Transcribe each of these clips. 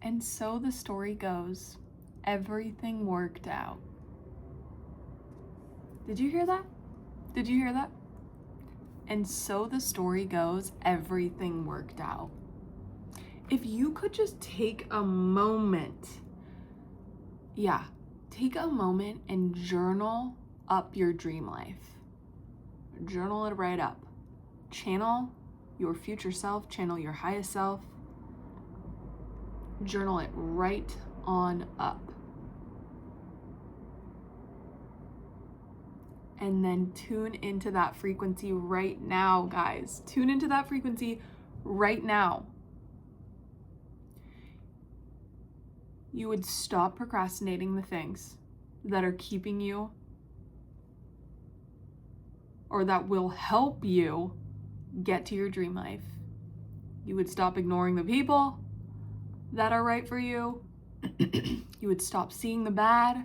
And so the story goes, everything worked out. Did you hear that? Did you hear that? And so the story goes, everything worked out. If you could just take a moment, take a moment and journal up your dream life. Journal it right up. Channel your future self, channel your highest self. Journal it right on up. And then tune into that frequency right now, guys. Tune into that frequency right now. You would stop procrastinating the things that are keeping you or that will help you get to your dream life. You would stop ignoring the people that are right for you. You would stop seeing the bad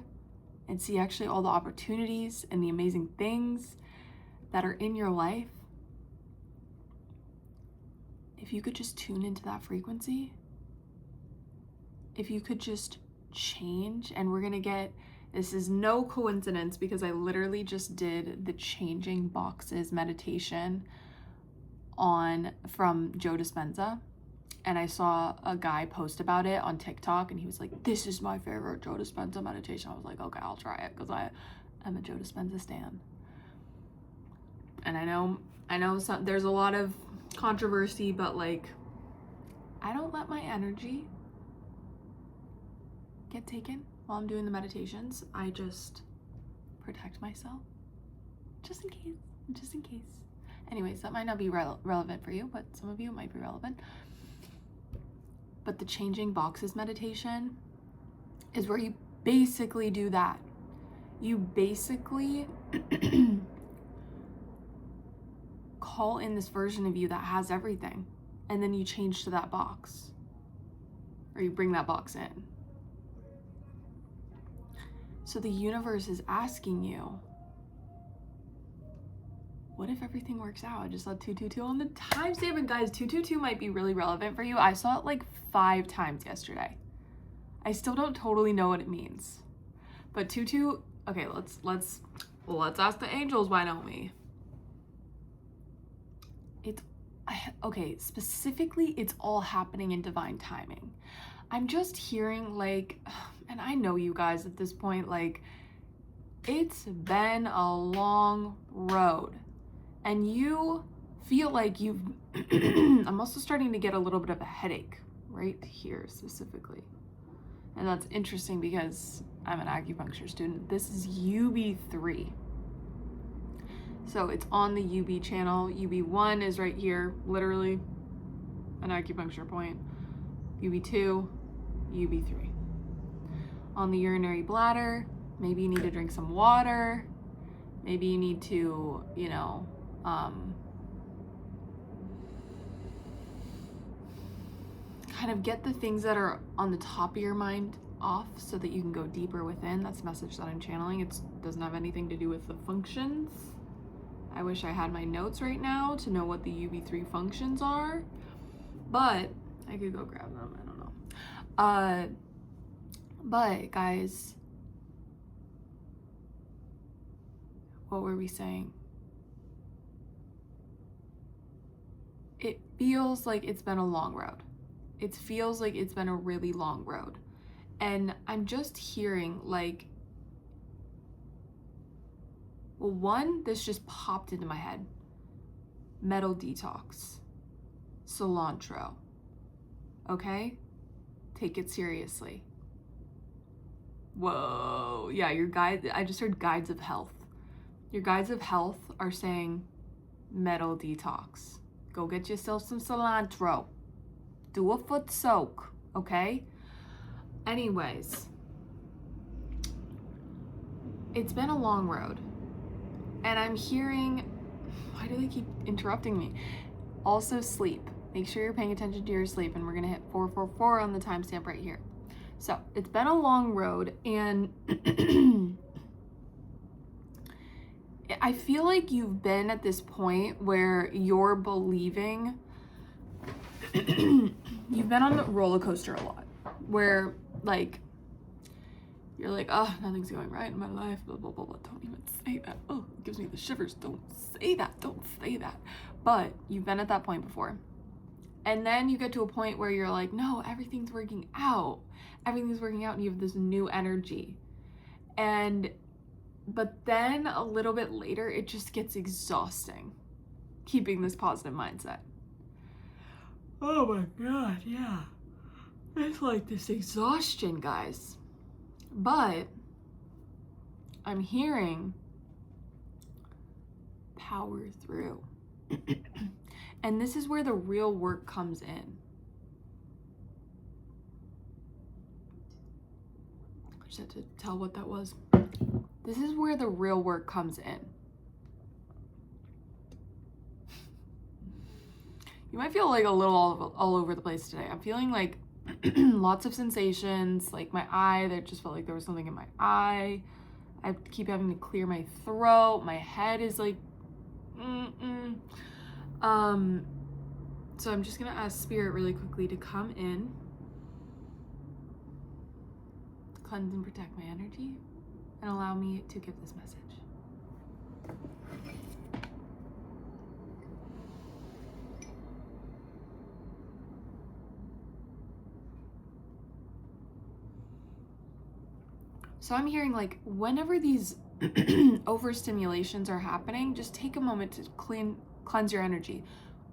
and see actually all the opportunities and the amazing things that are in your life. If you could just tune into that frequency, if you could just change, and we're gonna get, this is no coincidence because I literally just did the changing boxes meditation from Joe Dispenza. And I saw a guy post about it on TikTok and he was like, this is my favorite Joe Dispenza meditation. I was like, okay, I'll try it because I'm a Joe Dispenza stan. And I know there's a lot of controversy, but like, I don't let my energy get taken while I'm doing the meditations. I just protect myself just in case. Anyways, that might not be relevant for you, but some of you it might be relevant. But the changing boxes meditation is where you basically do that. You basically call in this version of you that has everything, and then you change to that box, or you bring that box in. So the universe is asking you, what if everything works out? I just saw 222 on the timestamp, and guys, 222 might be really relevant for you. I saw it like 5 times yesterday. I still don't totally know what it means. But 22, okay, let's ask the angels, why don't we? Specifically, it's all happening in divine timing. I'm just hearing like, and I know you guys at this point, like, it's been a long road. And you feel like I'm also starting to get a little bit of a headache right here specifically. And that's interesting because I'm an acupuncture student. This is UB3. So it's on the UB channel. UB1 is right here, literally an acupuncture point. UB2, UB3. On the urinary bladder, maybe you need to drink some water. Maybe you need to, kind of get the things that are on the top of your mind off so that you can go deeper within. That's the message that I'm channeling. It doesn't have anything to do with the functions. I wish I had my notes right now to know what the UB3 functions are, but I could go grab them. I don't know. But guys, what were we saying? It feels like it's been a long road. It feels like it's been a really long road. And I'm just hearing like, well, one, this just popped into my head. Metal detox. Cilantro. Okay? Take it seriously. Whoa. Yeah, your guide, I just heard guides of health. Your guides of health are saying metal detox. Go get yourself some cilantro. Do a foot soak, okay? Anyways, it's been a long road. And I'm hearing, why do they keep interrupting me? Also sleep. Make sure you're paying attention to your sleep, and we're gonna hit 444 on the timestamp right here. So it's been a long road, and I feel like you've been at this point where you're believing, you've been on the roller coaster a lot. where like you're like, oh, nothing's going right in my life, blah blah blah blah. Don't even say that. Oh, it gives me the shivers. Don't say that. Don't say that. But you've been at that point before. And then you get to a point where you're like, no, everything's working out. Everything's working out, and you have this new energy. But then a little bit later, it just gets exhausting, keeping this positive mindset. Oh my God, yeah. It's like this exhaustion, guys. But I'm hearing power through. And this is where the real work comes in. I just had to tell what that was. This is where the real work comes in. You might feel like a little all over the place today. I'm feeling like lots of sensations, like my eye, that just felt like there was something in my eye. I keep having to clear my throat. My head is like, So I'm just gonna ask Spirit really quickly to come in, cleanse and protect my energy, and allow me to get this message. So I'm hearing like whenever these overstimulations are happening, just take a moment to cleanse your energy.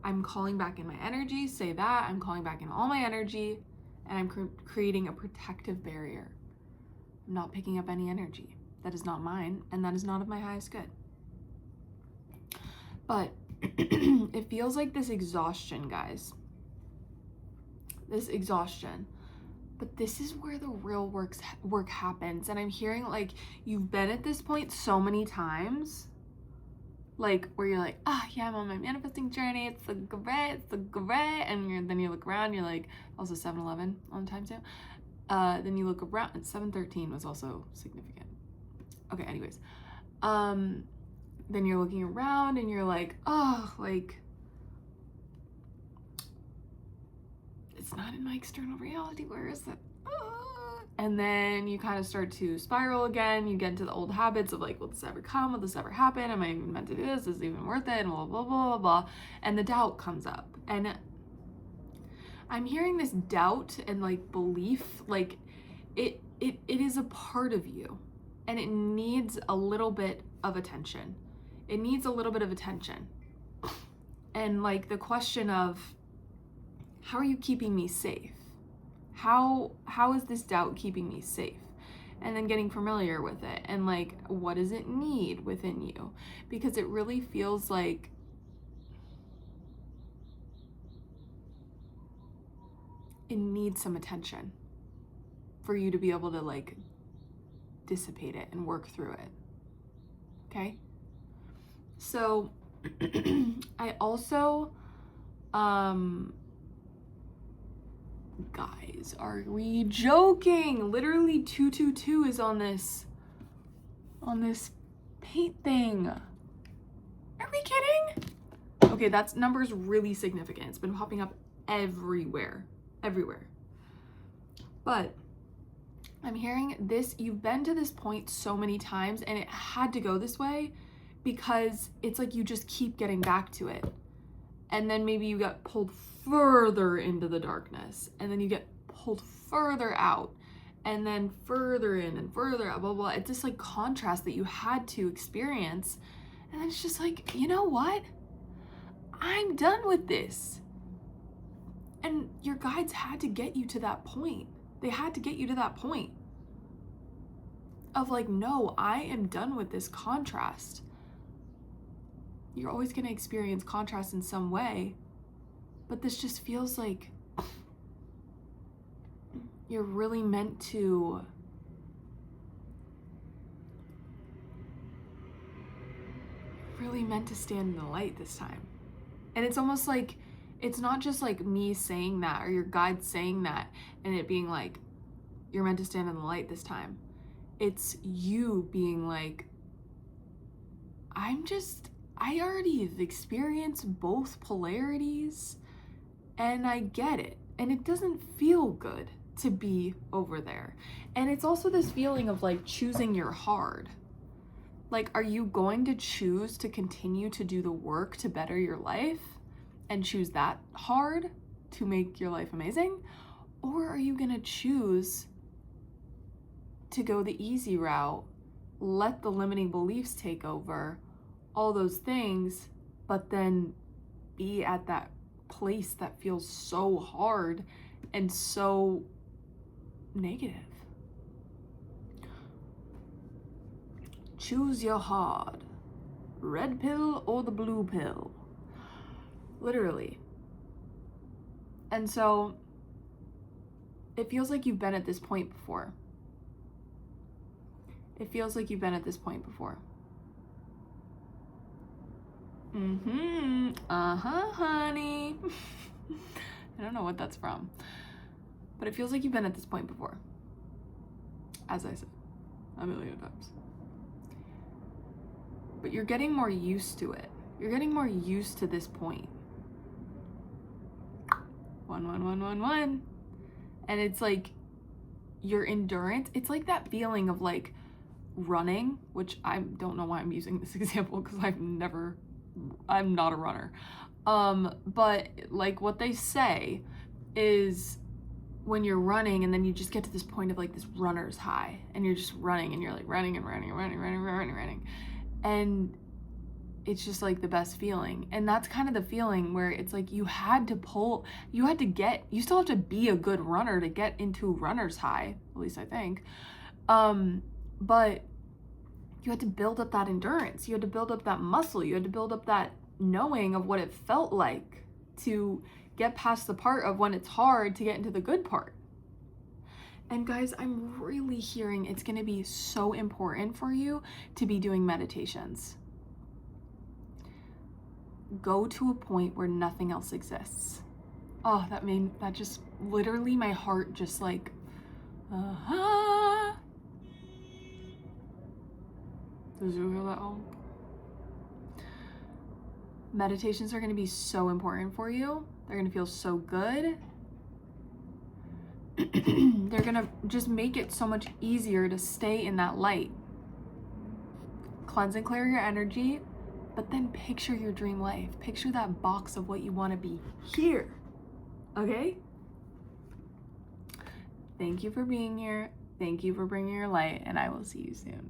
I'm calling back in my energy, say that. I'm calling back in all my energy, and I'm creating a protective barrier. I'm not picking up any energy that is not mine, and that is not of my highest good. But it feels like this exhaustion, guys. This exhaustion. But this is where the real work happens. And I'm hearing like you've been at this point so many times, like where you're like, yeah, I'm on my manifesting journey. It's the great. And then you look around, you're like, also 7-Eleven on time too. Then you look around, and 7-13 was also significant. Okay, anyways. Then you're looking around and you're like, it's not in my external reality. Where is it? And then you kind of start to spiral again. You get into the old habits of like, will this ever come? Will this ever happen? Am I even meant to do this? Is it even worth it? And blah, blah, blah, blah, blah. And the doubt comes up. And I'm hearing this doubt and like belief, like it is a part of you, and it needs a little bit of attention. It needs a little bit of attention. And like the question of, how are you keeping me safe? How is this doubt keeping me safe? And then getting familiar with it, and like, what does it need within you? Because it really feels like it needs some attention for you to be able to like dissipate it and work through it. Okay? So I also, guys, are we joking? Literally 222 is on this paint thing. Are we kidding? Okay, that's number's really significant. It's been popping up everywhere. But I'm hearing this, you've been to this point so many times, and it had to go this way because it's like you just keep getting back to it. And then maybe you get pulled further into the darkness, and then you get pulled further out, and then further in and further out, blah, blah, blah. It's this like contrast that you had to experience. And then it's just like, you know what? I'm done with this. And your guides had to get you to that point. They had to get you to that point of like, no, I am done with this contrast. You're always going to experience contrast in some way, but this just feels like you're really meant to stand in the light this time. And it's almost like, it's not just like me saying that or your guide saying that and it being like, you're meant to stand in the light this time. It's you being like, I already have experienced both polarities, and I get it. And it doesn't feel good to be over there. And it's also this feeling of like choosing your hard. Like, are you going to choose to continue to do the work to better your life and choose that hard to make your life amazing? Or are you going to choose to go the easy route, let the limiting beliefs take over, all those things, but then be at that place that feels so hard and so negative? Choose your hard. Red pill or the blue pill. Literally. And so it feels like you've been at this point before. It feels like you've been at this point before. Honey. I don't know what that's from. But it feels like you've been at this point before. As I said a million times. But you're getting more used to it. You're getting more used to this point. 1, 1, 1, 1, 1. And it's like your endurance. It's like that feeling of like running, which I don't know why I'm using this example because I'm not a runner. But like what they say is when you're running and then you just get to this point of like this runner's high and you're just running and you're like running and running and running, running, running, running. And it's just like the best feeling. And that's kind of the feeling where it's like you still have to be a good runner to get into runner's high, at least I think. But you had to build up that endurance. You had to build up that muscle. You had to build up that knowing of what it felt like to get past the part of when it's hard to get into the good part. And guys, I'm really hearing it's going to be so important for you to be doing meditations. Go to a point where nothing else exists. Oh, that just literally my heart just like, Did you hear that all? Meditations are going to be so important for you. They're going to feel so good. They're going to just make it so much easier to stay in that light. Cleanse and clear your energy, but then picture your dream life. Picture that box of what you want to be here. Okay? Thank you for being here. Thank you for bringing your light, and I will see you soon.